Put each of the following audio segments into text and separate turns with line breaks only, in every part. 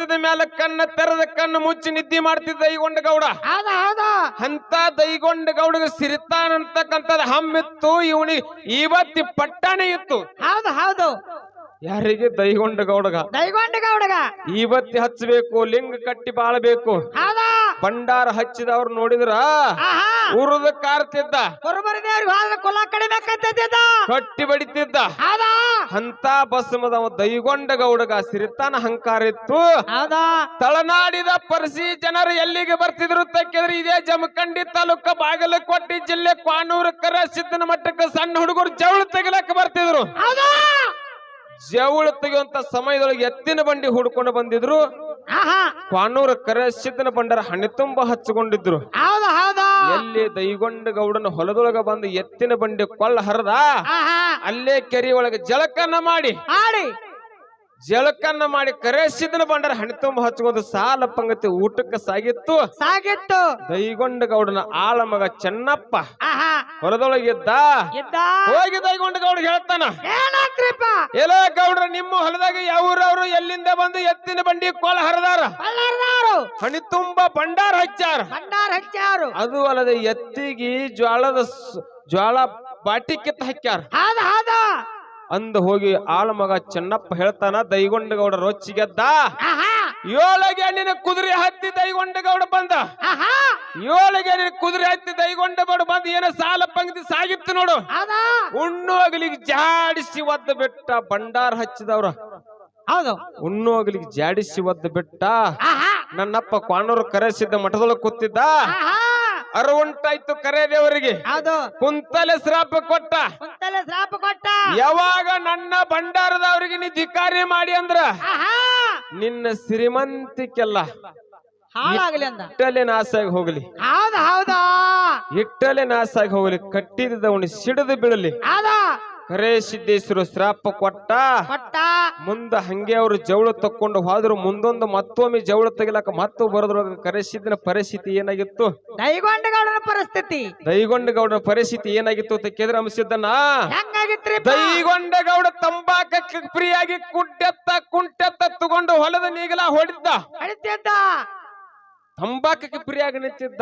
ಮುಚ್ಚಿದ ಮೇಲೆ ಕಣ್ಣ ತೆರೆದ ಕಣ್ಣು ಮುಚ್ಚಿ ನಿದ್ದೆ ಮಾಡ್ತಿದ್ದ ದೈಗೊಂಡ ಗೌಡ. ಅಂತ ದೈಗೊಂಡ ಗೌಡಗ ಸಿರಿತಾನ ಅಂತಕ್ಕಂಥದ್ದು ಹಮ್ಮಿತ್ತು, ಇವನಿಗೆ ಇವತ್ತಿ ಪಟ್ಟಾಣೆ ಇತ್ತು.
ಹೌದು
ಯಾರಿಗೆ? ದೈಗೊಂಡ ಗೌಡಗ. ಇವತ್ತಿ ಹಚ್ಚಬೇಕು, ಲಿಂಗ ಕಟ್ಟಿ ಬಾಳಬೇಕು. ಭಂಡಾರ ಹಚ್ಚಿದವ್ರು ನೋಡಿದ್ರ ಉರುದ ಕಾರ್ತಿದ್ದ, ಕಟ್ಟಿ ಬಡಿತಿದ್ದ. ಅಂತ ಬಸಮದವ ದೈಗೊಂಡ ಗೌಡಗ ಸಿರಿತಾನ ಅಹಂಕಾರ ಇತ್ತು. ತಳನಾಡಿದ ಪರಸಿ ಜನರು ಎಲ್ಲಿಗೆ ಬರ್ತಿದ್ರು ತಕ್ಕಿದ್ರೆ ಇದೇ ಜಮಖಂಡಿ ತಾಲೂಕ ಬಾಗಲಕೋಟೆ ಜಿಲ್ಲೆ ಕ್ವಾನೂರು ಕರ ಸಿದ್ದನ ಮಟ್ಟಕ್ಕೆ ಸಣ್ಣ ಹುಡುಗರು ಜವಳು ತೆಗಿಲಕ್ಕ ಬರ್ತಿದ್ರು. ಜವಳು ತೆಗೆಯುವಂತ ಸಮಯದೊಳಗೆ ಎತ್ತಿನ ಬಂಡಿ ಹುಡ್ಕೊಂಡು ಬಂದಿದ್ರು. ಕ್ವಾನೂರು ಕರ ಸಿದ್ದನ ಬಂಡರ ಹಣ್ಣಿ ತುಂಬ ಹಚ್ಚಿಕೊಂಡಿದ್ರು. ಎಲ್ಲಿ ದೈಗೊಂಡ ಗೌಡನ ಹೊಲದೊಳಗ ಬಂದು ಎತ್ತಿನ ಬಂಡಿ ಕೊಳ್ಳ ಹರದ ಅಲ್ಲೇ ಕೆರೆ ಒಳಗೆ ಜಳಕನ್ನ ಮಾಡಿ ಕರೆಸಿದ್ದನ ಬಂಡರ ಹಣ್ಣಿ ತುಂಬ ಹಚ್ಕೊಂಡು ಸಾಲ ಪಂಗತಿ ಊಟಕ್ಕೆ ಸಾಗಿತ್ತು. ದೈಗೊಂಡ ಗೌಡನ ಆಳ ಮಗ ಚೆನ್ನಪ್ಪ ಹೊಲದೊಳಗಿದ್ದ. ಹೋಗಿ ದೈಗೊಂಡ ಗೌಡ ಹೇಳ್ತಾನ, ಎಲ್ಲ ಗೌಡ್ರ ನಿಮ್ಮ ಹೊಲದಾಗ ಯಾವ್ರವ್ರು ಎಲ್ಲಿಂದ ಬಂದು ಎತ್ತಿನ ಬಂಡಿ ಕೊಳ ಹರದಾರ, ಹಣಿ ತುಂಬ ಭಂಡಾರ ಹಚ್ಚಾರ. ಅದು ಅಲ್ಲದೆ ಎತ್ತಿಗೆ ಜ್ವಾಳ ಬಾಟಿ ಕಿತ್ತ ಹಾಕ್ಯಾರ. ಅಂದ ಹೋಗಿ ಆಳ ಮಗ ಚೆನ್ನಪ್ಪ ಹೇಳ್ತಾನ, ದೈಗೊಂಡ ಗೌಡ ರೊಚ್ಚಿಗೆದ್ದ. ಏಳಿಗೆ ನಿನ್ನ ಕುದುರೆ ಹತ್ತಿ ದೈಗೊಂಡ ಗೌಡ ಬಂದ. ಏಳಿಗೆ ನಿನ್ನ ಕುದುರೆ ಹತ್ತಿ ದೈಗೊಂಡ ಗೌಡ ಬಂದ ಏನ ಸಾಲ ಪಂಕ್ತಿ ಸಾಗಿತ್ತು ನೋಡು. ಉಣ್ಣೋಗ್ಲಿಗೆ ಜಾಡಿಸಿ ಒದ್ದು ಬಿಟ್ಟ. ಭಂಡಾರ ಹಚ್ಚಿದವ್ರ ಉಣ್ಣೋಗ್ಲಿಗೆ ಜಾಡಿಸಿ ಒದ್ದು ಬಿಟ್ಟ. ನನ್ನಪ್ಪ ಕ್ವಾನೂರು ಕರೆಸಿದ್ದ ಮಠದೊಳಗೆ ಕೂತಿದ್ದ. ಅರವುಂಟಾಯ್ತು ಕರೆ ದೇವರಿಗೆ. ಕುಂತಲೆ ಶ್ರಾಪ ಕೊಟ್ಟ. ಯಾವಾಗ ನನ್ನ ಭಂಡಾರದವರಿಗೆ ನೀ ಧಿಕ್ಕಾರಿ ಮಾಡಿ ಅಂದ್ರ ನಿನ್ನ ಶ್ರೀಮಂತಿಕೆಲ್ಲ ಇಟ್ಟಲೆ ನಾಸಾಗಿ ಹೋಗ್ಲಿ, ಇಟ್ಟಲೆ ನಾಸಾಗಿ ಹೋಗ್ಲಿ, ಕಟ್ಟಿದವನು ಸಿಡಿದು ಬೀಳಲಿ. ಕರೆ ಸಿದ್ದೇಶ್ವರ ಶ್ರಾಪ ಕೊಟ್ಟ. ಮುಂದ ಹಂಗೆ ಅವರು ಜವಳು ತಕ್ಕೊಂಡು ಹೋದ್ರು. ಮುಂದೊಂದು ಮತ್ತೊಮ್ಮೆ ಜವಳು ತೆಗಿಲಕ್ಕ ಮತ್ತು ಬರೋದ್ರೊಳಗ ಕರೆಸಿದ್ದನ ಪರಿಸ್ಥಿತಿ ಏನಾಗಿತ್ತು? ದೈಗೊಂಡ ಗೌಡನ ಪರಿಸ್ಥಿತಿ ಏನಾಗಿತ್ತು ಅಂತ ಕೇಳಿದ್ರೆ ಅಂಶಿದ್ದನ್ನ ದೈಗೊಂಡ ಗೌಡ ತಂಬಾಕ ಪ್ರಿಯಾಗಿ ಕುಂಟೆತ್ತ ತಗೊಂಡು ಹೊಲದ ನೀಗಲ ಹೊಡಿದ್ದ. ತಂಬಾಕಕ್ಕೆ ಪ್ರಿಯಾಗಿ ನಿಂತಿದ್ದ.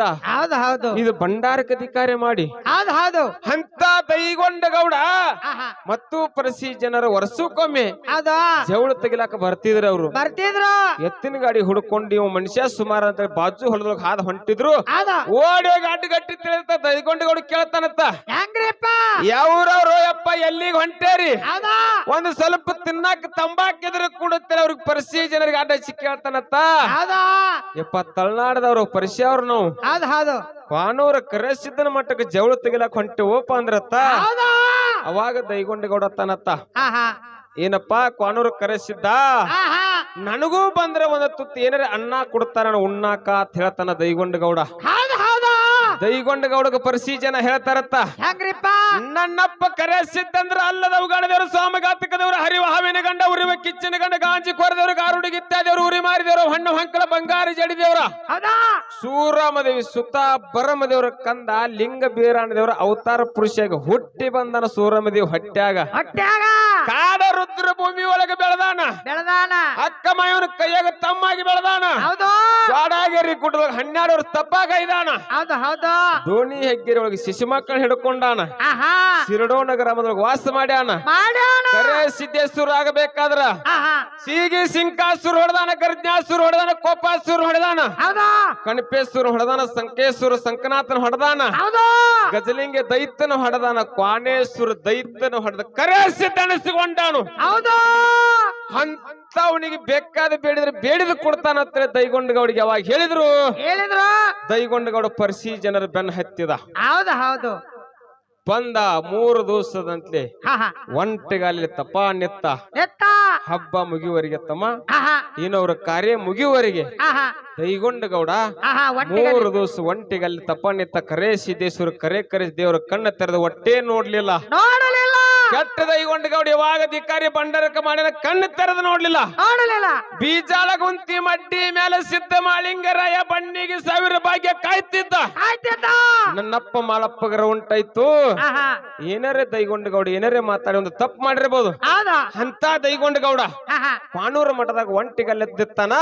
ಇದು ಭಂಡಾರಕ್ಕೆ ಅಧಿಕಾರ ಮಾಡಿ ಅಂತ ದೈಗೊಂಡ ಗೌಡ ಮತ್ತು ಪರಸಿ ಜನರ ವರ್ಷಕ್ಕೊಮ್ಮೆ ಜವಳು ತೆಗಿಲಾಕ ಬರ್ತಿದ್ರು. ಅವ್ರು ಎತ್ತಿನ ಗಾಡಿ ಹುಡ್ಕೊಂಡು ಇವ್ ಮನುಷ್ಯ ಸುಮಾರು ಅಂತ ಬಾಜು ಹೊಲದೊಳಗೆ ಹಾದ ಹೊಂಟಿದ್ರು. ಓಡಿ ಹೋಗಿ ಅಡ್ಡಗಟ್ಟಿ ತಿಳಿತ ದೈಗೊಂಡ ಗೌಡ ಕೇಳ್ತಾನತ್ತ, ಯಾವ್ರವ್ರು ಯಪ್ಪ ಎಲ್ಲಿಗೆ ಹೊಂಟೇರಿ? ಒಂದು ಸ್ವಲ್ಪ ತಿನ್ನಾಕ ತಂಬಾಕಿದ್ರು ಕೊಡುತ್ತಾರೆ. ಅವ್ರಿಗೆ ಪರಸಿ ಜನರಿಗೆ ಅಡ್ಡ ಹಚ್ಚಿ ಕೇಳ್ತಾನತ್ತ, ಯಪ್ಪ ತಳನಾಡದವ್ರು ಪರಿಸಿ ಅವ್ರು ನಾವು ಕ್ವಾನೂರ ಕರೆಸಿದ್ದನ ಮಟ್ಟಕ್ಕೆ ಜವಳು ತೆಗಿಲಾಕ ಹೊಂಟೇವಪ್ಪ ಅಂದ್ರತ್ತ. ಅವಾಗ ದೈಗೊಂಡ ಗೌಡ ತನತ್ತ, ಏನಪ್ಪಾ ಕ್ವಾನೂರ ಕರೆಸಿದ್ದ, ನನಗೂ ಬಂದ್ರೆ ಒಂದ ತುತ್ತು ಏನಾರ ಅನ್ನ ಕೊಡ್ತಾರ ಉಣ್ಣಾಕ ಅಂತ ಹೇಳ್ತಾನ ದೈಗೊಂಡ ಗೌಡ. ದೈಗೊಂಡ ಗೌಡಗ ಪರಿಸಿ ಜನ ಹೇಳ್ತಾರತ್ತ, ನನ್ನಪ್ಪ ಕರೆಸಿದ್ದಂದ್ರ ಅಲ್ಲದವು ಗಣದೇವರು ಸ್ವಾಮಘಾತಕದವರು ಹರಿವ ಹಾವಿನ ಗಂಡ ಉರಿವ ಕಿಚ್ಚಿನ ಗಂಡ ಗಾಂಜಿ ಕೊರದವರು ಗಾರುಡಿಗಿತ್ತಾದವರು ಉರಿ ಮಾರಿದವರು ಹಣ್ಣು ಹಂಕಲ ಬಂಗಾರಿ ಜಡಿದೇವರ ಸೂರಮದೇವಿ ಸುತ ಬರಮದೇವರ ಕಂದ ಲಿಂಗ ಬೀರಾಣದೇವರ ಅವತಾರ ಪುರುಷಾಗ ಹುಟ್ಟಿ ಬಂದನ. ಸೂರಮದೇವಿ ಹೊಟ್ಟ್ಯಾಗ ಕಾಡ ರುದ್ರ ಭೂಮಿ ಒಳಗೆ ಬೆಳೆದಾನ. ಅಕ್ಕ ಮಾಯವನ ಕೈಯಾಗ ತಮ್ಮಾಗಿ ಬೆಳೆದಾನ. ಕಾಡಾಗೇರಿ ಗುಡ್ಡದಾಗ 12 ವರ್ಷ ತಪ್ಪಾಗ ಇದಾನ. ದೋಣಿ ಹೆಗ್ಗೆರೆ ಒಳಗೆ ಶಿಶು ಮಕ್ಕಳು ಹಿಡ್ಕೊಂಡಾನ. ಸಿರಡೋಣ ಗ್ರಾಮದೊಳಗೆ ವಾಸ ಮಾಡ್ಯಾನ. ಕರೆ ಸಿದ್ದೇಶ್ವರ ಆಗಬೇಕಾದ್ರ ಸೀಗಿ ಸಿಂಕಾಸುರ ಹೊಡೆದಾನ, ಗರ್ಜ್ಞಾಸುರ ಹೊಡೆದಾನ, ಕೋಪಾಸುರ ಹೊಡೆದಾನ, ಕಣಿಪೇಶ್ವರ ಹೊಡೆದಾನ, ಸಂಕೇಶ್ವರ ಸಂಕನಾಥನ ಹೊಡೆದಾನ, ಗಜಲಿಂಗ ದೈತ್ಯನ ಹೊಡೆದಾನ, ಕ್ವಾನೇಶ್ವರ ದೈತ್ಯನ ಹೊಡೆದ ಕರೆ ಸಿದ್ದನಿಸಿಕೊಂಡಾನು. ಅಂತ ಅವನಿಗೆ ಬೇಕಾದ ಬೇಡಿದ್ರೆ ಬೇಡಿದ ಕೊಡ್ತಾನತ್ರ ದೈಗೊಂಡ ಗೌಡಿಗೆ ಅವಾಗ ಹೇಳಿದ್ರು. ದೈಗೊಂಡ ಗೌಡ ಪರಿಸಿ ಜನರ ಬೆನ್ನ ಹತ್ತಿದ. ಬಂದ 3 ದಿವಸದಂತ್ಲೆ ಒಂಟೆಗಾಲಿ ತಪ ನಿತ್ತ. ಹಬ್ಬ ಮುಗಿಯುವರಿಗೆ ತಮ್ಮ ಇನ್ನೊವ್ರ ಕಾರ್ಯ ಮುಗಿಯುವರಿಗೆ ದೈಗೊಂಡ ಗೌಡ 3 ದಿವಸ ಒಂಟೆಗಾಲಿ ತಪ ನಿತ್ತ. ಕರೆ ಸಿದ್ದೇಶ್ವರ ಕರೆ ದೇವರ ಕಣ್ಣ ತೆರೆದ ಹೊಟ್ಟೆ ನೋಡ್ಲಿಲ್ಲ. ಕೆಟ್ಟ ದೈಗೊಂಡ ಗೌಡ ಯಾವಾಗ ಧಿಕಾರಿ ಬಂಡಾರಕ ಮಾಡಿನ ಕಣ್ಣು ತೆರೆದು ನೋಡ್ಲಿಲ್ಲ ಬೀಜಾಳ ಗುಂತಿ ಮಡ್ಡಿ ಮೇಲೆ ಸಿದ್ಧ ಮಾಳಿಂಗರಾಯ ಬಣ್ಣಿಗೆ 1000 ಭಾಗ್ಯ ಕಾಯ್ತಿದ್ದ ನನ್ನಪ್ಪ ಮಾಳಪ್ಪಗರ ಉಂಟಾಯ್ತು. ಏನಾರೇ ದೈಗೊಂಡ ಗೌಡ ಏನಾರೇ ಮಾತಾಡಿ ಒಂದು ತಪ್ಪು ಮಾಡಿರ್ಬೋದು. ಅಂತ ದೈಗೊಂಡ ಗೌಡ ಪಾಣೂರ ಮಠದಾಗ ಒಂಟಿಗಲ್ಲೆದ್ದಿತ್ತಾನ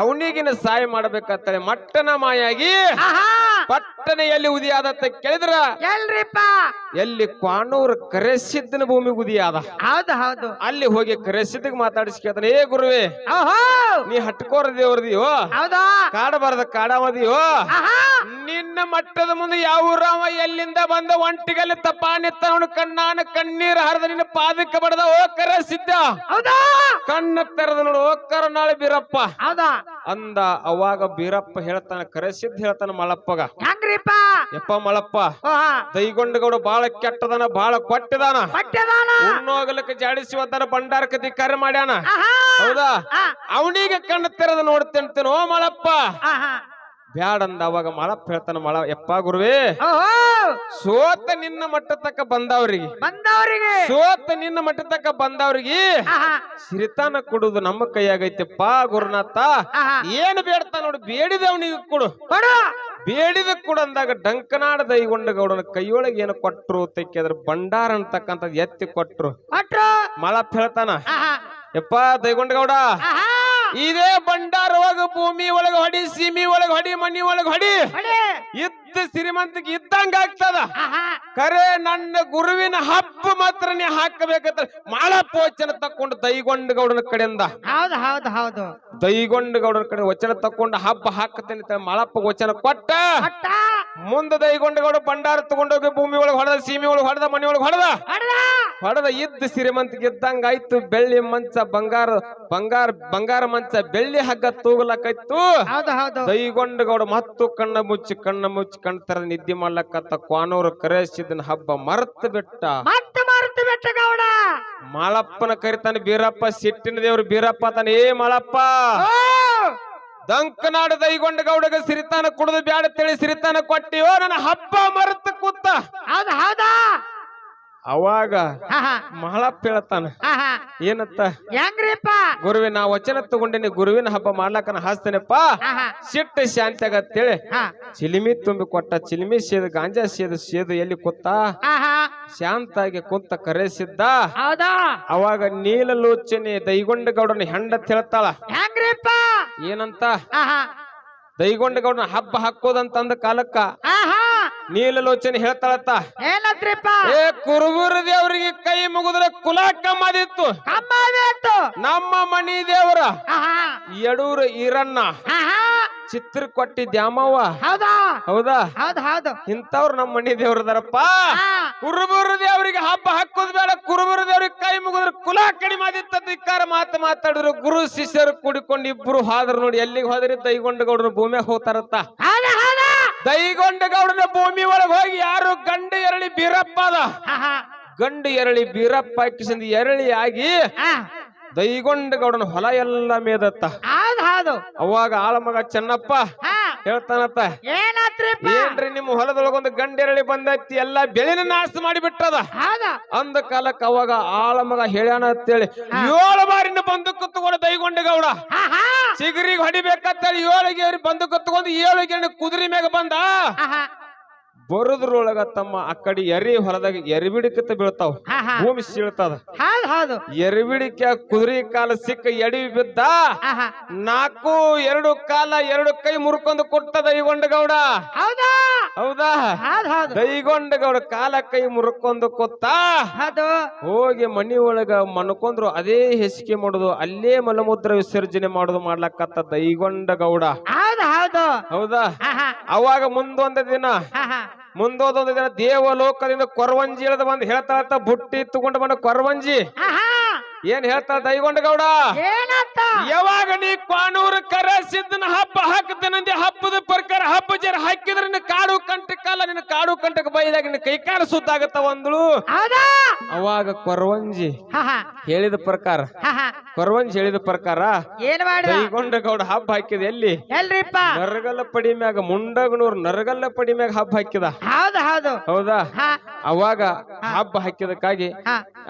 ಅವನಿಗಿನ ಸಹಾಯ ಮಾಡ್ಬೇಕಂತೇಳಿ ಮಟ್ಟನ ಮಾಯಾಗಿ ಪಟ್ಟಣ ಎಲ್ಲಿ ಉದಿಯಾದತ್ತ ಕೇಳಿದ್ರ ಎಲ್ಲಿ ಕ್ವಾಣೂರ್ ಕರೆಸಿದ್ದನ ಭೂಮಿಗೆ ಉದಿಯಾದ. ಅಲ್ಲಿ ಹೋಗಿ ಕರೆಸಿದ್ದಗ್ ಮಾತಾಡಿಸ್ಕೇತಾನೆ, ಏ ಗುರುವೇ ನೀ ಹಟ್ಕೋರ ದೇವ್ರದಿಯೋ ಕಾಡಬಾರದ ಕಾಡವದಿಯೋ, ನಿನ್ನ ಮಟ್ಟದ ಮುಂದೆ ಯಾವ ರಾಮ ಎಲ್ಲಿಂದ ಬಂದ ಒಂಟಿಗಲ್ಲಿ ತಪ್ಪಾನಿತ್ತ ನೋಡು ಕಣ್ಣಾನ ಕಣ್ಣೀರು ಹರಿದ ನಿನ್ನ ಪಾದಕ್ಕೆ ಬಡದ ಓ ಕರೆಸಿದ್ದ ಕಣ್ಣ ತೆರೆದ ನೋಡು ಓ ಕರನಾಳಿ ಬೀರಪ್ಪ ಅಂದ. ಅವಾಗ ಬೀರಪ್ಪ ಹೇಳ್ತಾನ ಕರೆಸಿದ್ದ ಹೇಳ್ತಾನ ಮಳಪ್ಪಗ, ಯಪ್ಪ ಮಳಪ್ಪ ದೈಗೊಂಡ ಗೌಡ ಬಾಳ ಕೆಟ್ಟದನ ಬಾಳ ಕೊಟ್ಟಿದಾನ, ಉಣ್ಣೋಗಲಕ್ಕೆ ಜಾಡಿಸಿ ಒದ್ದಾನ ಭಂಡಾರಕ್ಕೆ ಧಿಕ್ಕಾರ ಮಾಡ್ಯಾನ. ಹೌದಾ ಅವನಿಗೆ ಕಣ್ಣು ತೆರೆದ ನೋಡ್ತೇಂತೇನೋ ಮಳಪ್ಪ ಬ್ಯಾಡಂದ. ಅವಾಗ ಮಳಪ್ಪ ಹೇಳ್ತಾನ, ಯಪ್ಪ ಗುರುವೇ ಸೋತ ನಿನ್ನ ಮಟ್ಟ ತಕ್ಕ ಬಂದವ್ರಿಗೆ ಸೋತ ನಿನ್ನ ಮಟ್ಟ ತಕ್ಕ ಬಂದವ್ರಿಗೆ ಸಿರಿತಾನ ಕೊಡುದು ನಮ್ಮ ಕೈಯಾಗೈತೆಪ್ಪ ಗುರುನಾಥ. ಏನು ಬೇಡ್ತಾ ನೋಡು ಬೇಡಿದ ಅವನಿಗೆ ಕೊಡು ಬೇಡಿದ ಕೂಡ ಅಂದಾಗ ಡಂಕನಾಡ ದೈಗೊಂಡ ಗೌಡನ ಕೈಯೊಳಗೆ ಏನು ಕೊಟ್ರು ತೆಕ್ಕಿದ್ರ ಭಂಡಾರ ಅಂತಕ್ಕಂಥದ್ದು ಎತ್ತಿ ಕೊಟ್ರು. ಮಳಪ್ಪ ಹೇಳ್ತಾನ, ಯಪ್ಪ ದೈಗೊಂಡ ಗೌಡ ಇದೇ ಭಂಡಾರ ಹೋಗ ಭೂಮಿ ಒಳಗ ಹೊಡಿ, ಸೀಮಿ ಒಳಗ ಹೊಡಿ, ಮನಿ ಒಳಗ ಹೊಡಿ, ಇದ್ದ ಶ್ರೀಮಂತಿಗೆ ಇದ್ದಂಗ ಆಗ್ತದ. ಕರೆ ನನ್ನ ಗುರುವಿನ ಹಬ್ಬ ಮಾತ್ರ ನೀ ಹಾಕಬೇಕಂತ ಮಾಳಪ್ಪ ವಚನ ತಕ್ಕೊಂಡು ದೈಗೊಂಡ ಗೌಡನ ಕಡೆಯಿಂದ ದೈಗೊಂಡ ಗೌಡನ ಕಡೆ ವಚನ ತಕ್ಕೊಂಡು ಹಬ್ಬ ಹಾಕತೇನೆ ಮಾಳಪ್ಪ ವಚನ ಕೊಟ್ಟ. ಮುಂದ ದೈಗೊಂಡ ಗೌಡ ಭಂಡಾರ ತಗೊಂಡೋಗಿ ಭೂಮಿ ಒಳಗೆ ಹೊಡೆದ, ಸೀಮಿ ಒಳಗೆ ಹೊಡೆದ, ಮನಿ ಒಳಗೆ ಹೊಡೆದ ಇದ್ದ ಶ್ರೀಮಂತಿಗೆ ಇದ್ದಂಗ ಆಯ್ತು. ಬೆಳ್ಳಿ ಮಂಚ ಬಂಗಾರ ಮಂಚ ಬೆಳ್ಳಿ ಹಗ್ಗ ತೂಗಲಕ್ಕಾಯ್ತು. ದೈಗೊಂಡ ಗೌಡ ಮತ್ತು ಕಣ್ಣ ಮುಚ್ಚಿ ಕಣ್ ತೆರೆದ ನಿದ್ದೆ ಮಾಡ್ಲಕ್ಕತ್ತ ಕ್ವಾನೂರು ಕರೆಸಿದನ ಹಬ್ಬ ಮರ್ತು ಬಿಟ್ಟ ಗೌಡ. ಮಾಳಪ್ಪನ ಕರಿತಾನೆ ಬೀರಪ್ಪ, ಸಿಟ್ಟಿನ ದೇವ್ರು ಬೀರಪ್ಪ ತಾನೆ, ಏ ಮಾಳಪ್ಪ ದಂಕನಾಡ ದೈಗೊಂಡ ಗೌಡಗ ಸಿರಿತಾನ ಕುಡಿದು ಬ್ಯಾಡ ತಿಳಿ ಸಿರಿತಾನ ಕೊಟ್ಟಿಯೋ ನನ್ನ ಹಬ್ಬ ಮರೆತು ಕೂತ. ಅವಾಗ ಮಾಳಪ್ಪ ಹೇಳ್ತಾನ, ಏನತ್ತ ಗುರುವೆ ನಾ ವಚನ ತಗೊಂಡಿನಿ, ಗುರುವಿನ ಹಬ್ಬ ಮಾಡ್ಲಕ್ಕನ ಹಾಸ್ತೇನೆಪ್ಪ, ಸಿಟ್ಟು ಶಾಂತಿ ಆಗತ್ತೇಳಿ ಚಿಲಿಮಿ ತುಂಬಿ ಕೊಟ್ಟ. ಚಿಲಿಮಿ ಸೇದು ಗಾಂಜಾ ಸೇದು ಎಲ್ಲಿ ಕೂತ ಶಾಂತಾಗಿ ಕುಂತ ಕರೆಸಿದ್ದ. ಅವಾಗ ನೀಲಲೋಚನೆ ದೈಗೊಂಡ ಗೌಡನ ಹೆಂಡತ್ ಹೇಳ್ತಾಳ, ಏನಂತ ದೈಗೊಂಡ ಗೌಡನ ಹಬ್ಬ ಹಾಕೋದಂತಂದ ಕಾಲಕ್ಕ ನೀಲಲೋಚನೆ ಹೇಳ್ತಾಳತ್ತ, ಏ ಕುರುಬುರ ದೇವ್ರಿಗೆ ಕೈ ಮುಗಿದ್ರೆ ಕುಲ ಕಮ್ಮದಿತ್ತು, ನಮ್ಮ ಮನಿ ದೇವರ ಯಡೂರ ಈರಣ್ಣ ಚಿತ್ರ ಕೊಟ್ಟಿ ದ್ಯಾಮವ್ವ. ಹೌದಾ ಇಂಥವ್ರು ನಮ್ಮ ಮನಿ ದೇವ್ರದಾರಪ್ಪ. ಕುರುಬುರ ದೇವ್ರಿಗೆ ಹಬ್ಬ ಹಾಕೋದ್ ಬೇಡ, ಕುರುಬುರ ದೇವ್ರಿಗೆ ಕೈ ಮುಗಿದ್ರೆ ಕುಲ ಕಡಿಮೆ ಆದಿತ್ತ ಧಿಕ್ಕಾರ ಮಾತಾಡಿದ್ರು. ಗುರು ಶಿಷ್ಯರು ಕೂಡಿಕೊಂಡು ಇಬ್ರು ಹಾದ್ರು ನೋಡಿ. ಎಲ್ಲಿಗೆ ಹೋದ್ರಿ? ದೈಗೊಂಡ ಗೌಡನ ಭೂಮಿಯಾಗ ಹೋಗ್ತಾರತ್ತ. ದೈಗೊಂಡ ಗೌಡನ ಭೂಮಿ ಒಳಗೆ ಹೋಗಿ ಯಾರು ಗಂಡ ಎರಳಿ ಬೀರಪ್ಪ ಅದ, ಗಂಡು ಎರಳಿ ಬೀರಪ್ಪ ಹಾಕಿಸಿಂದ ಎರಳಿ ಆಗಿ ದೈಗೊಂಡ ಗೌಡನ ಹೊಲ ಎಲ್ಲ ಮೇದತ್ತ. ಅವಾಗ ಆಳಮಗ ಚೆನ್ನಪ್ಪ ಹೇಳ್ತಾನತ್ತ, ಏನ್ರಿ ನಿಮ್ಮ ಹೊಲದೊಳಗೊಂದು ಗಂಡೆರಳಿ ಬಂದೈತಿ, ಎಲ್ಲಾ ಬೆಳೆನ ನಾಶ ಮಾಡಿಬಿಟ್ಟದ ಅಂದ ಕಾಲಕ್ಕ ಅವಾಗ ಆಳಮಗ ಹೇಳ್ಯಾನ ಅಂತೇಳಿ 7 ಬಾರಿನ ಬಂದೂಕು ತಗೊಂಡು ದೈಗೊಂಡ ಗೌಡ ಚಿಗರಿಗೆ ಹೊಡಿಬೇಕಂತೇಳಿ 7 ಗೇರಿ ಬಂದೂಕು ತಗೊಂಡು 7 ಗೇಣಿ ಕುದುರೆ ಮ್ಯಾಗ ಬಂದ. ಬರುದ್ರೊಳಗ ತಮ್ಮ ಆ ಕಡೆ ಎರಿ ಹೊಲದಾಗ ಎರಿಬಿಡಿಕತ್ತ ಬೀಳ್ತಾವ, ಭೂಮಿ ಸೀಳ್ತದ. ಎರಿಬಿಡಿಕೆ ಕುದುರೆ ಕಾಲ ಸಿಕ್ಕ ಎಡಿ ಬಿದ್ದ, 2 ಕಾಲ 2 ಕೈ ಮುರ್ಕೊಂಡು ಕೊಟ್ಟ ದೈಗೊಂಡ ಗೌಡ. ಹೌದಾ ದೈಗೊಂಡ ಗೌಡ ಕಾಲ ಕೈ ಮುರ್ಕೊಂಡು ಕೊತ್ತ ಹೋಗಿ ಮನಿ ಒಳಗ ಮನ್ಕೊಂಡ್ರು. ಅದೇ ಹೆಸಿಕೆ ಮಾಡುದು, ಅಲ್ಲೇ ಮಲಮೂತ್ರ ವಿಸರ್ಜನೆ ಮಾಡುದು ಮಾಡ್ಲಕ್ಕತ್ತ ದೈಗೊಂಡ ಗೌಡ. ಹೌದಾ ಅವಾಗ ಮುಂದೊಂದು ದಿನ ದೇವಲೋಕದಿಂದ ಕೊರವಂಜಿ ಇಳಿದ ಬಂದು ಹೇಳ್ತಾಳತ್ತ, ಬುಟ್ಟಿ ತಗೊಂಡು ಬಂದ ಕೊರವಂಜಿ ಏನ್ ಹೇಳ್ತಾಳ ದೈಗೊಂಡ ಗೌಡ, ಯಾವಾಗ ನೀ ಕ್ವಾನೂರು ಕರೆಸಿದ್ದನ ಹಬ್ಬ ಹಾಕತೇನಂದೆ, ಹಬ್ಬದ ಪ್ರಕಾರ ಹಬ್ಬ ಜರ ಹಾಕಿದ್ರೆ ನಿನ್ನ ಕಾಡು ಕಂಟಕಲ್ಲ, ನಿನ್ನ ಕಾಡು ಕಂಟಕ ಬೈದಾಗ ನಿನ್ನ ಕೈಕಾಲ ಸುತ್ತಾಗತ್ತ ಒಂದಳು. ಅವಾಗ ಕೊರವಂಜಿ ಹೇಳಿದ ಪ್ರಕಾರ ಕೊರವಂಜಿ ಹೇಳಿದ ಪ್ರಕಾರ
ಏನ್ ಮಾಡಿದ
ದೈಗೊಂಡಗೌಡ ಹಬ್ಬ ಹಾಕಿದ ಎಲ್ಲಿ
ಎಲ್ರಿಪ್ಪ
ನರಗಲ್ಲ ಪಡಿ ಮ್ಯಾಗ ಮುಂಡಗನೂರ್ ನರಗಲ್ಲ ಪಡಿ ಮ್ಯಾಗ ಹಬ್ಬ ಹಾಕಿದ
ಹೌದು
ಹೌದಾ
ಹಾ
ಅವಾಗ ಹಬ್ಬ ಹಾಕಿದಕ್ಕಾಗಿ
ಹಾ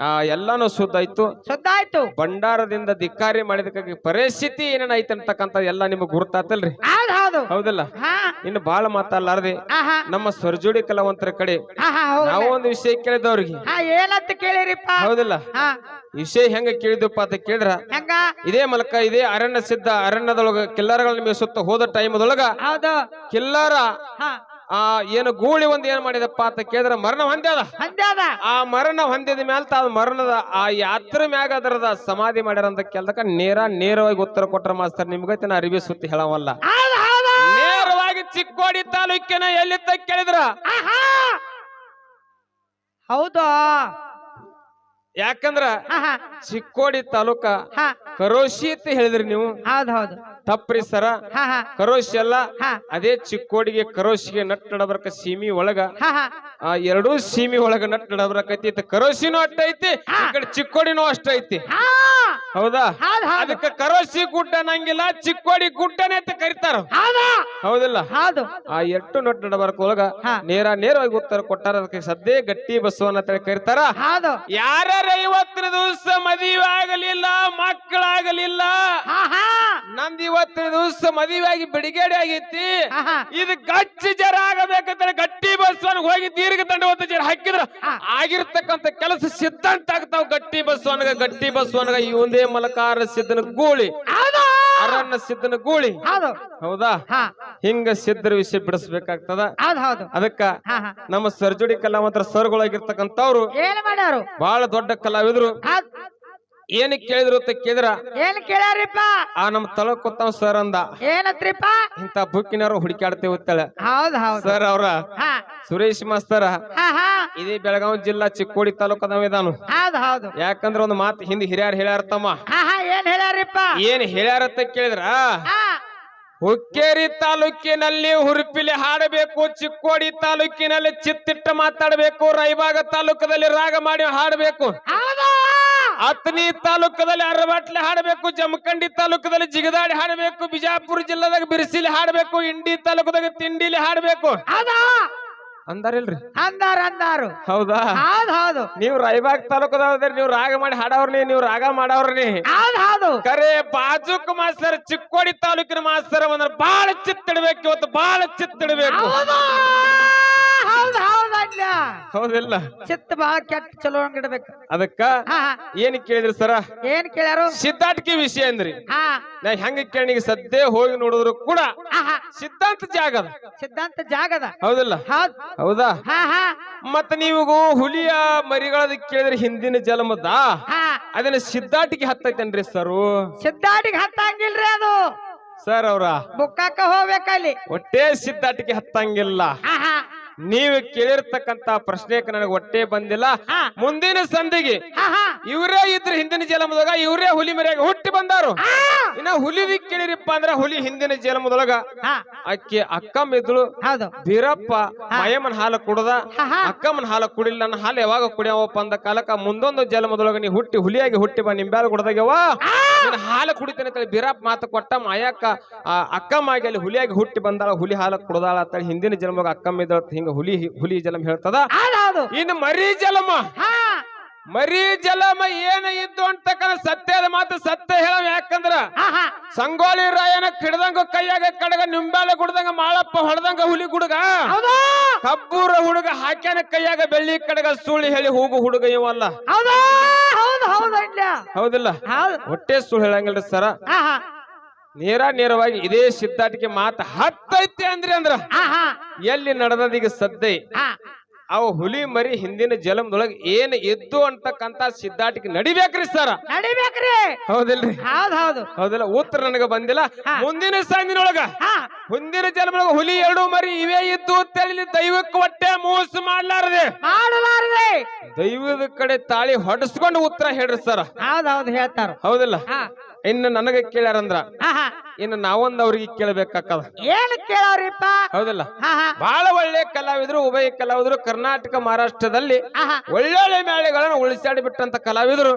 ಎಲ್ಲಾನು ಸುದ್ದಾಯ್ತು
ಸುದ್ದಾಯ್ತು
ಭಂಡಾರದಿಂದ ಧಿಕ್ಕಾರಿ ಮಾಡಿದಕ್ಕಾಗಿ ಪರಿಸ್ಥಿತಿ ಏನೇನಾಯ್ತು ಅಂತಕ್ಕಂತ ಎಲ್ಲ ನಿಮಗ್ ಗುರ್ತಾತಲ್ರಿ
ಹೌದು
ಹೌದಲ್ಲ
ಹಾ
ಇನ್ನು ಬಾಳ ಮಾತಾಡ್ಲಾರ್ದೆ
ಆಹಾ
ನಮ್ಮ ಸರ್ಜೋಡಿ ಕಲಾವಂತರ ಕಡೆ
ಆಹಾ ಹೌದು
ನಾವು ಒಂದು ವಿಷಯ ಕೇಳಿದವ್ರಿಗೆ
ಹಾ ಏನಂತ ಕೇಳಿರಿಪ್ಪ
ಹೌದಿಲ್ಲ
ಹಾ
ವಿಷಯ ಹೆಂಗ ಕೇಳಿದಪ್ಪ ಅಂತ ಕೇಳಿದ್ರ
ಹೆಂಗ
ಇದೇ ಮೂಲಕ ಇದೇ ಅರಣ್ಯ ಸಿದ್ಧ ಅರಣ್ಯದೊಳಗ ಕಿಲ್ಲಾರಗಳ ಮೇಸುತ್ತ ಹೋದ ಟೈಮದೊಳಗ
ಹೌದು
ಕಿಲ್ಲಾರ
ಹಾ
ಏನು ಗೂಳಿ ಒಂದ್ ಏನ್ ಮಾಡಿದಪ್ಪ ಅಂತ ಕೇಳಿದ್ರ ಮರಣ ಹೊಂದ್ಯದ
ಹಂದ್ಯಾದ
ಆ ಮರಣ ಹೊಂದಿದ ಮ್ಯಾಲ ತಾವು ಮರಣದ ಆ ಯಾತ್ರ ಮ್ಯಾಗ ಅದರದ ಸಮಾಧಿ ಮಾಡ್ಯಾರ ಅಂತ ಕೇಳ್ದಕ್ಕ ನೇರವಾಗಿ ಉತ್ತರ ಕೊಟ್ರ ಮಾಸ್ತರ್ ನಿಮ್ಗೈತೆ ನಾ ಅರಿವಿ ಸುತ್ತಿ ಹೇಳವಲ್ಲ
ಹೌದು
ನೇರವಾಗಿ ಚಿಕ್ಕೋಡಿ ತಾಲೂಕಿನ ಎಲ್ಲಿತ್ತ ಕೇಳಿದ್ರ
ಆಹಾ ಹೌದು
ಯಾಕಂದ್ರ
ಆಹಾ
ಚಿಕ್ಕೋಡಿ ತಾಲೂಕ
ಹಾ
ಕರೋಶಿ ಅಂತ ಹೇಳಿದ್ರಿ ನೀವು
ಹೌದು
ತಪ್ಪ್ರಿ ಸರ
ಹಾ ಹಾ
ಕರೋಶಿ ಅಲ್ಲ
ಹಾ
ಅದೇ ಚಿಕ್ಕೋಡಿಗೆ ಕರೋಶಿಗೆ ನಟ್ ನಡಬರ್ಕ ಸೀಮಿ ಒಳಗ
ಹಾ ಹಾ
ಆ ಎರಡೂ ಸೀಮಿ ಒಳಗ ನಟ್ ನಡಬರ್ಕೈತಿ ಕರೋಶಿನೂ ಅಷ್ಟ ಐತಿ ಈ ಕಡೆ ಚಿಕ್ಕೋಡಿನೂ ಅಷ್ಟ ಐತಿ
ಹಾ
ಹೌದಾ
ಹೌದು
ಅದಕ್ಕ ಕರೋಶಿ ಗುಡ್ಡ ಅನ್ನಂಗಿಲ್ಲ ಚಿಕ್ಕೋಡಿ ಗುಡ್ಡನೇ ಅಂತ ಕರೀತಾರ ಹೌದಿಲ್ಲ
ಹೌದು
ಆ ಎಟ್ಟು ನಟ್ ನಡಬರ್ಕ ಒಳಗ
ಹಾ.
ನೇರವಾಗಿ ಉತ್ತರ ಕೊಟ್ಟಾರ ಅದಕ್ಕೆ ಸದ್ದೇ ಗಟ್ಟಿ ಬಸವನ ಅಂತ ಕರೀತಾರ
ಹೌದು
ಯಾರ ಇವತ್ತಿನ ದಿವಸ ಮದುವೆ ಆಗಲಿಲ್ಲ ಮಕ್ಕಳಾಗಲಿಲ್ಲ
ಹಾ ಹಾ
ನಮ್ದು ಇವತ್ತಿನ ದಿವಸ ಮದುವೆ ಆಗಿ ಬಿಡಿಗೇಡಿ ಆಗೈತಿ
ಆಹಾ
ಇದು ಗಚ್ಚಿ ಜರ ಆಗಬೇಕಂತ ಗಟ್ಟಿ ಬಸವನ್ ಹೋಗಿ ದೀರ್ಘ ದಂಡವತ್ತ ಜರ ಹಾಕಿದ್ರ ಆಗಿರ್ತಕ್ಕಂಥ ಕೆಲಸ ಸಿದ್ಧಾಂತ ಆಗ್ತಾವ ಗಟ್ಟಿ ಬಸವನ್ಗ ಇವಂದೇ ಮಲಕಾರ ಸಿದ್ಧನ ಗೂಳಿ
ಹೌದು
ಅರಣ್ಯ ಸಿದ್ಧನ ಗೂಳಿ
ಹೌದು
ಹೌದಾ
ಹಾ
ಹಿಂಗ ಸಿದ್ಧರ ವಿಷಯ ಬಿಡಿಸ್ಬೇಕಾಗ್ತದ
ಹೌದು
ಅದಕ್ಕ
ಹಾ ಹಾ
ನಮ್ಮ ಸರ್ಜುಡಿ ಕಲಾವಂತರ ಸರ್ಗಳಾಗಿರ್ತಕ್ಕಂಥವ್ರು
ಏನ್ ಮಾಡ್ಯಾರು
ಬಹಳ ದೊಡ್ಡ ಕಲಾವಿದ್ರು
ಹೌದ್.
ಏನ್ ಕೇಳಿದ್ರು ಅಂತ ಕೇಳಿದ್ರ
ಏನ್ ಕೇಳ್ಯಾರಿಪ್ಪ
ಆ ನಮ್ಮ ತಳಕೊತ್ತಾವ ಸರ್ ಅಂದ
ಏನತ್ರಿಪ್ಪ
ಇಂತ ಬುಕ್ಕಿನಾರು ಹುಡುಕಾಡ್ತೇವೆ ಅಂತೇಳ
ಹೌದು
ಸರ್ ಅವ್ರ
ಹಾ
ಸುರೇಶ್ ಮಾಸ್ತರ
ಹಾ ಹಾ
ಇದೇ ಬೆಳಗಾವಿ ಜಿಲ್ಲಾ ಚಿಕ್ಕೋಡಿ ತಾಲೂಕದವ ಇದಾನು
ಹೌದು
ಯಾಕಂದ್ರ ಒಂದು ಮಾತು ಹಿಂದೆ ಹಿರಿಯರ್ ಹೇಳ್ಯಾರ ತಮ್ಮ
ಹಾ ಹಾ ಏನ್ ಹೇಳ್ಯಾರಿಪ್ಪ
ಏನ್ ಹೇಳ್ಯಾರ ಅಂತ ಕೇಳಿದ್ರ
ಹಾ
ಹುಕ್ಕೇರಿ ತಾಲೂಕಿನಲ್ಲಿ ಹುರುಪಿಲಿ ಹಾಡಬೇಕು ಚಿಕ್ಕೋಡಿ ತಾಲೂಕಿನಲ್ಲಿ ಚಿತ್ತಿಟ್ಟ ಮಾತಾಡಬೇಕು ರಾಯಬಾಗ ತಾಲೂಕದಲ್ಲಿ ರಾಗ ಮಾಡಿ ಹಾಡಬೇಕು
ಹೌದು
ಅತ್ನಿ ತಾಲೂಕದಲ್ಲಿ ಅರಬಾಟ್ಲೆ ಹಾಡಬೇಕು ಜಮಖಂಡಿ ತಾಲೂಕದಲ್ಲಿ ಜಿಗದಾಡಿ ಹಾಡಬೇಕು ಬಿಜಾಪುರ ಜಿಲ್ಲಾದಾಗ ಬಿರ್ಸಿಲಿ ಹಾಡಬೇಕು ಇಂಡಿ ತಾಲೂಕದಾಗ ತಿಂಡಿಲಿ ಹಾಡಬೇಕು
ಹೌದಾ
ಅಂದಾರಿಲ್ರಿ
ಅಂದಾರು
ಹೌದಾ
ಹೌದು
ನೀವು ರಾಯಬಾಗ್ ತಾಲೂಕದವ್ರಿ ನೀವು ರಾಗ ಮಾಡಿ ಹಾಡವ್ರಿ ನೀವು ರಾಗ ಮಾಡವ್ರಿ
ಹೌದು
ಕರೆ ಬಾಜುಕ್ ಮಾಸ್ತರ್ ಚಿಕ್ಕೋಡಿ ತಾಲೂಕಿನ ಮಾಸ್ತರ್ ಒಂದ್ರ ಬಾಳ ಚಿತ್ತಿಡ್ಬೇಕು ಇವತ್ತು ಬಾಳ ಚಿತ್ತಿಡ್ಬೇಕು ಹೌದಿಲ್ಲ
ಚಿತ್ತ ಬಾಳ ಕೆಟ್ಟ ಚಲೋ ಇಡ್ಬೇಕು
ಅದಕ್ಕ ಏನ್ ಕೇಳಿದ್ರಿ ಸರ
ಏನ್ ಕೇಳ್ಯಾರು
ಸಿದ್ಧಾಂತಿಕೆ ವಿಷಯ ಅಂದ್ರಿ ನಾ ಹೆಂಗ ಕೇಳಿ ಸದ್ದೇ ಹೋಗಿ ನೋಡಿದ್ರು ಕೂಡ ಸಿದ್ಧಾಂತ ಜಾಗದ ಹೌದಿಲ್ಲ ಹೌದಾ ಮತ್ತ ನೀವು ಹುಲಿಯ ಮರಿಗಳದ ಕೇಳಿದ್ರೆ ಹಿಂದಿನ ಜನ್ಮದ ಅದನ್ನ ಸಿದ್ಧಾಟಿಗೆ ಹತ್ತೈತೇನ್ರಿ ಸರು
ಸಿದ್ಧಾಟಿಗೆ ಹತ್ತಂಗಿಲ್ರಿ ಅದು
ಸರ್ ಅವ್ರ
ಬುಕ್ಕಾಕ ಹೋಗ್ಬೇಕಲ್ಲಿ
ಒಟ್ಟೆ ಸಿದ್ಧಾಟಿಗೆ ಹತ್ತಂಗಿಲ್ಲ ನೀವು ಕೇಳಿರ್ತಕ್ಕಂತ ಪ್ರಶ್ನೆಗೆ ನನಗೆ ಒಟ್ಟೆ ಬಂದಿಲ್ಲ ಮುಂದಿನ ಸಂಧಿಗೆ ಇವರೇ ಇದ್ರ ಹಿಂದಿನ ಜನ್ಮದೊಳಗ ಇವರೇ ಹುಲಿ ಮರಿಯಾಗಿ ಹುಟ್ಟಿ ಬಂದಾರು ಇನ್ನ ಹುಲಿದಿ ಕೇಳಿರಿಪ್ಪ ಅಂದ್ರ ಹುಲಿ ಹಿಂದಿನ ಜನ್ಮದೊಳಗ ಅಕ್ಕಿ ಅಕ್ಕಮ್ಮ ಇದ್ಳು ಬೀರಪ್ಪ ಮಯಮ್ಮನ ಹಾಲು ಕುಡದ ಅಕ್ಕಮ್ಮನ ಹಾಲು ಕುಡಿಲ್ಲ ನನ್ನ ಹಾಲು ಯಾವಾಗ ಕುಡಿಯವಪ್ಪ ಅಂದ ಕಾಲಕ್ಕ ಮುಂದೊಂದು ಜನ್ಮದೊಳಗ ನೀ ಹುಟ್ಟಿ ಹುಲಿಯಾಗಿ ಹುಟ್ಟಿ ಬಾ ನಿಂಬ್ಯಾಲ ಕುಡ್ದಾಗ್ಯವ ನೀನ್ ಹಾಲು ಕುಡಿತೇನೆ ಅಂತೇಳಿ ಬೀರಪ್ಪ ಮಾತು ಕೊಟ್ಟ ಮಾಯಕ್ಕ ಅಕ್ಕಮ್ಮ ಆಗಿ ಅಲ್ಲಿ ಹುಲಿಯಾಗಿ ಹುಟ್ಟಿ ಬಂದಾಳ ಹುಲಿ ಹಾಲು ಕುಡದಾಳ ಅಂತೇಳಿ ಹಿಂದಿನ ಜನ್ಮದಾಗ ಅಕ್ಕಮ್ಮ ಇದ್ದ ಹಿಂಗ ಹುಲಿ ಜಲಮ ಹೇಳ್ತದ ಇನ್ನು ಮರಿ ಜಲಮ ಏನ ಇದ್ದು ಅಂತಕ್ಕಂಥ ಸತ್ಯದ ಮಾತು ಸತ್ಯ ಹೇಳ ಯಾಕಂದ್ರ ಸಂಗೋಳಿ ರಾಯನ ಕಿಡ್ದಂಗ ಕೈಯಾಗ ಕಡಗ ನಿಂಬಾಳ ಗುಡ್ದಂಗ ಮಾಳಪ್ಪ ಹೊಡೆದಂಗ ಹುಲಿ ಗುಡುಗ ಕಬ್ಬೂರ ಹುಡುಗ ಹಾಕ್ಯಾನ ಕೈಯಾಗ ಬೆಳ್ಳಿ ಕಡಗ ಸುಳ್ಳಿ ಹೇಳಿ ಹೋಗು ಹುಡುಗ ಇವಲ್ಲ ಹೌದಿಲ್ಲ ಹೊಟ್ಟೆ ಸುಳ್ಳು ಹೇಳಂಗಿಲ್ರಿ ಸರ ನೇರವಾಗಿ ಇದೇ ಸಿದ್ಧಾಟಿಕೆ ಮಾತು ಹತ್ತೈತಿ ಅಂದ್ರ ಎಲ್ಲಿ ನಡೆದದೀಗ ಸದ್ದೆ ಅವು ಹುಲಿ ಮರಿ ಹಿಂದಿನ ಜಲಮದೊಳಗ ಏನ್ ಎದ್ದು ಅಂತಕ್ಕಂತ ಸಿದ್ಧಾಟಿಕೆ ನಡಿಬೇಕ್ರಿ ಸರ
ನಡಿಬೇಕ್ರಿ
ಹೌದಿಲ್ರಿ ಹೌದಿಲ್ಲ ಉತ್ತರ ನನಗ ಬಂದಿಲ್ಲ ಮುಂದಿನ ಸಂದಿನೊಳಗ ಮುಂದಿನ ಜಲಮದೊಳಗ ಹುಲಿ ಎರಡು ಮರಿ ಇವೇ ಇದ್ದು ಅಂತೇಳಿ ದೈವಕ್ಕೆ ಹೊಟ್ಟೆ ಮೋಸ ಮಾಡ್ಲಾರದೆ ದೈವದ ಕಡೆ ತಾಳಿ ಹೊಡಸ್ಕೊಂಡು ಉತ್ತರ ಹೇಳ್ರಿ ಸರ
ಹೇಳ್ತಾರ
ಹೌದಿಲ್ಲ ಇನ್ನು ನನಗ ಕೇಳ್ಯಾರಂದ್ರ ಇನ್ನು ನಾವೊಂದ್ ಅವ್ರಿಗೆ ಕೇಳಬೇಕಾಗ್ತದ
ಏನ್ ಕೇಳವ್ರಿಪ್ಪ
ಹೌದಿಲ್ಲ ಬಹಳ ಒಳ್ಳೆ ಕಲಾವಿದ್ರು ಉಭಯ ಕಲಾವಿದ್ರು ಕರ್ನಾಟಕ ಮಹಾರಾಷ್ಟ್ರದಲ್ಲಿ ಒಳ್ಳೊಳ್ಳೆ ಮೇಳೆಗಳನ್ನು ಉಳಿಸಾಡಿ ಬಿಟ್ಟಂತ ಕಲಾವಿದ್ರು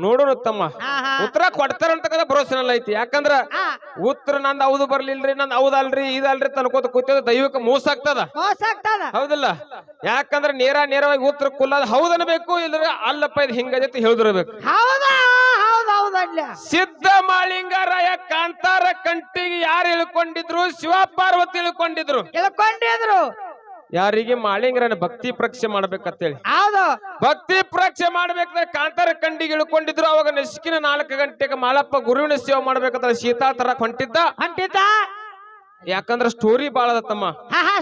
ನೋಡೋಣ ತಮ್ಮ
ಆಹಾ.
ಉತ್ತರ ಕೊಡ್ತಾರಂತಕ್ಕಂಥ ಭರೋಸೆನಲ್ಲ ಐತಿ. ಯಾಕಂದ್ರ
ಆ,
ಉತ್ತರ ನಂದು ಹೌದು ಬರ್ಲಿಲ್ರಿ, ನಂದು ಹೌದಲ್ರಿ ಇದಲ್ರಿ ತನ್ಕೋತ ಕೂತದ ದೈವಕ್ಕೆ ಮೋಸ ಆಗ್ತದ.
ಮೋಸ ಆಗ್ತದ.
ಹೌದಿಲ್ಲ? ಯಾಕಂದ್ರ ನೇರವಾಗಿ ಉತ್ತರ ಕುಲ್ಲ ಹೌದ್ ಅನ್ಬೇಕು, ಇಲ್ಲರ ಅಲ್ಲಪ್ಪ ಇದು ಹಿಂಗೈತಿ ಹೇಳಿದಿರ್ಬೇಕು.
ಹೌದಾ ಹೌದಲ್ಲ.
ಸಿದ್ಧ ಮಾಳಿಂಗರಾಯ ಕಾಂತಾರ ಕಂಟಿಗೆ ಯಾರು ಇಳ್ಕೊಂಡಿದ್ರು? ಶಿವ ಪಾರ್ವತಿ ಇಳ್ಕೊಂಡಿದ್ರು.
ತಿಳ್ಕೊಂಡಿದ್ರು.
ಯಾರಿಗೆ? ಮಾಳಿಂಗರನ ಭಕ್ತಿ ಪರೀಕ್ಷೆ ಮಾಡ್ಬೇಕಂತೇಳಿ.
ಹೌದು.
ಭಕ್ತಿ ಪರೀಕ್ಷೆ ಮಾಡ್ಬೇಕಾದ್ರೆ ಕಾಂತಾರ ಕಂಡಿಗೆ ಇಳ್ಕೊಂಡಿದ್ರು. ಅವಾಗ ನಸಿಕಿನ 4 ಗಂಟೆಗೆ ಮಾಳಪ್ಪ ಗುರುವಿನ ಸೇವೆ ಮಾಡ್ಬೇಕಂತ ಸೀತಾ ತರಕ್ ಹೊಂಟಿದ್ದ.
ಹೊಂಟಿದ್ದ.
ಯಾಕಂದ್ರ ಸ್ಟೋರಿ ಬಾಳದ ತಮ್ಮ.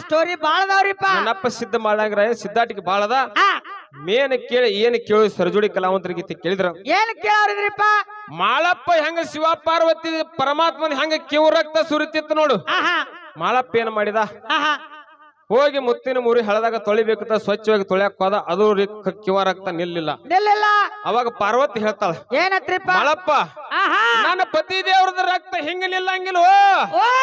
ಸ್ಟೋರಿ ಬಾಳದವ್ರಿಪ್ಪ.
ನನ್ನಪ್ಪ ಸಿದ್ಧ ಮಾಳಿಂಗರಾಯ ಸಿದ್ಧಾಟಿಗೆ ಬಾಳದ.
ಆ,
ಮೇನ್ ಕೇಳಿ ಏನ್ ಕೇಳಿ ಸರಜೋಡಿ ಕಲಾವಂತರ ಗೀತೆ ಕೇಳಿದ್ರ
ಏನ್ ಕೇಳಿದ್ರಿಪ್ಪ?
ಮಾಳಪ್ಪ ಹೆಂಗ ಶಿವ ಪಾರ್ವತಿ ಪರಮಾತ್ಮನ ಹೆಂಗ ಕಿವು ರಕ್ತ ಸುರಿತಿತ್ತು ನೋಡು.
ಆಹಾ
ಮಾಳಪ್ಪ ಏನ್ ಮಾಡಿದ?
ಆಹಾ
ಹೋಗಿ ಮುತ್ತಿನ ಮುರಿ ಹಳದಾಗ ತೊಳಿಬೇಕಂತ ಸ್ವಚ್ಛವಾಗಿ ತೊಳ್ಯಾಕ ಹೋದ. ಅದು ಕಿವ ರಕ್ತ ನಿಲ್ಲಿಲ್ಲ.
ನಿಲ್ಲಿಲ್ಲ.
ಅವಾಗ ಪಾರ್ವತಿ ಹೇಳ್ತಾಳ,
ಏನತ್ರಿಪ್ಪ?
ಮಾಳಪ್ಪ
ಆಹಾ
ನನ್ನ ಪತಿ ದೇವ್ರದ ರಕ್ತ ಹಿಂಗ ನಿಲ್ಲಂಗಿಲ್ವೋ?
ಓ